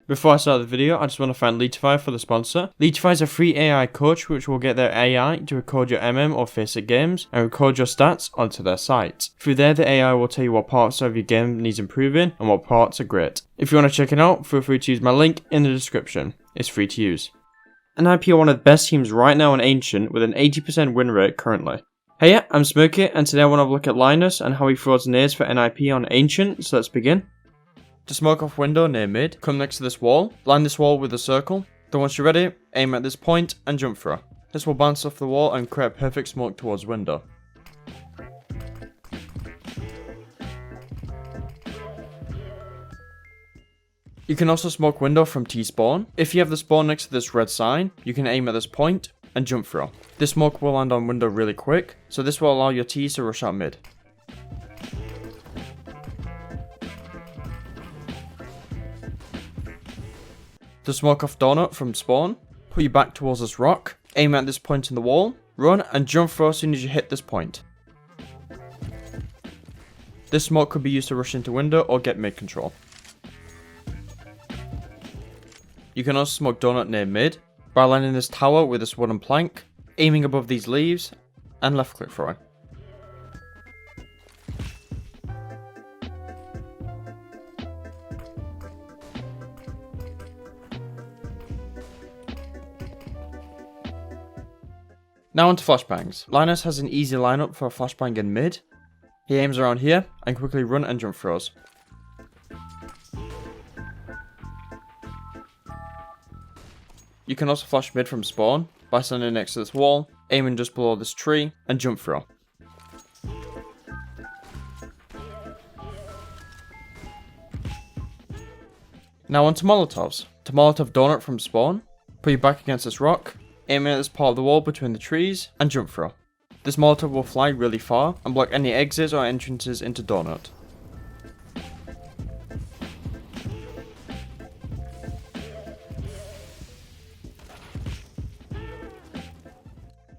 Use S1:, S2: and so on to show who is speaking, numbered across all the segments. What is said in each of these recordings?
S1: Before I start the video, I just want to thank Leetify for the sponsor. Leetify is a free AI coach which will get their AI to record your MM or Faceit games and record your stats onto their site. Through there, the AI will tell you what parts of your game needs improving and what parts are great. If you want to check it out, feel free to use my link in the description. It's free to use. NIP are one of the best teams right now on Ancient with an 80% win rate currently. Heya I'm Smirky, and today I want to look at Linus and how he throws nades for NIP on Ancient, so let's begin. To smoke off window near mid, come next to this wall, line this wall with a circle, then once you're ready, aim at this point and jump through. This will bounce off the wall and create perfect smoke towards window. You can also smoke window from T-spawn. If you have the spawn next to this red sign, you can aim at this point and jump through. This smoke will land on window really quick, so this will allow your T's to rush out mid. To smoke off donut from spawn, put your back towards this rock, aim at this point in the wall, run and jump through as soon as you hit this point. This smoke could be used to rush into window or get mid control. You can also smoke donut near mid by lining this tower with this wooden plank, aiming above these leaves, and left click throwing. Now onto flashbangs. Linus has an easy lineup for a flashbang in mid. He aims around here and quickly run and jump throws. You can also flash mid from spawn by standing next to this wall, aiming just below this tree and jump throw. Now onto molotovs. To molotov donut from spawn, put your back against this rock, aiming at this part of the wall between the trees, and jump throw. This molotov will fly really far and block any exits or entrances into donut.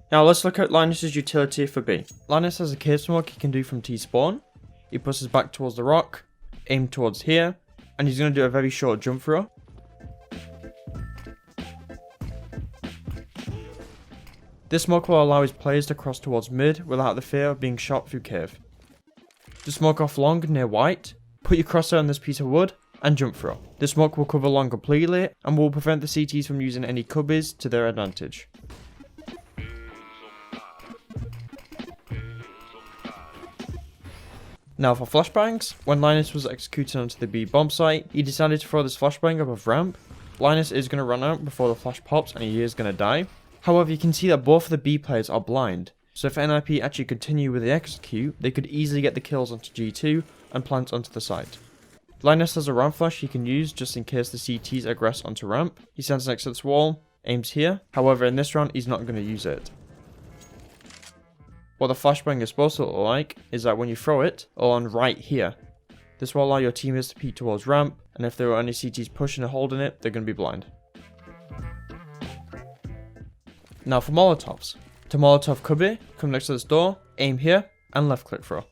S1: Now let's look at Linus's utility for B. Linus has a cave smoke he can do from T-spawn. He puts his back towards the rock, aim towards here, and he's going to do a very short jump throw. This smoke will allow his players to cross towards mid without the fear of being shot through cave. To smoke off long near white, put your crosshair on this piece of wood and jump throw. This smoke will cover long completely and will prevent the CTs from using any cubbies to their advantage. Now for flashbangs, when Linus was executed onto the B bomb site, he decided to throw this flashbang above ramp. Linus is going to run out before the flash pops and he is going to die. However, you can see that both of the B players are blind, so if NIP actually continue with the execute, they could easily get the kills onto G2 and plant onto the site. Linus has a ramp flash he can use just in case the CTs aggress onto ramp. He stands next to this wall, aims here, however in this round he's not going to use it. What the flashbang is supposed to look like is that when you throw it, it'll land right here. This will allow your teammates to peek towards ramp, and if there are any CTs pushing or holding it, they're going to be blind. Now for molotovs. To molotov cubby, come next to this door, aim here, and left click throw.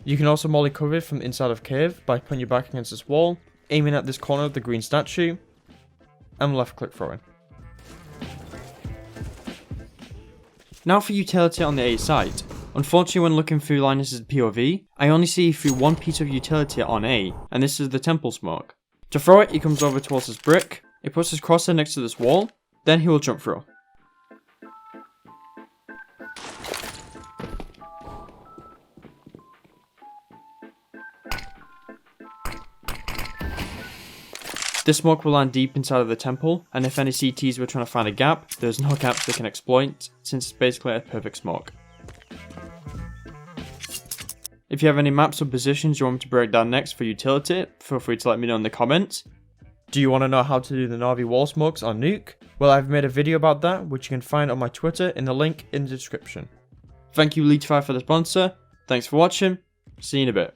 S1: You can also molly cubby from the inside of cave by putting your back against this wall, aiming at this corner of the green statue, and left click throwing. Now for utility on the A site. Unfortunately, when looking through Linus's POV, I only see through one piece of utility on A, and this is the temple smoke. To throw it, he comes over towards this brick, he puts his crosshair next to this wall, then he will jump through. This smoke will land deep inside of the temple, and if any CTs were trying to find a gap, there's no gaps they can exploit, since it's basically a perfect smoke. If you have any maps or positions you want me to break down next for utility, feel free to let me know in the comments. Do you want to know how to do the Na'Vi wall smokes on Nuke? Well, I've made a video about that, which you can find on my Twitter in the link in the description. Thank you Leetify for the sponsor, thanks for watching, see you in a bit.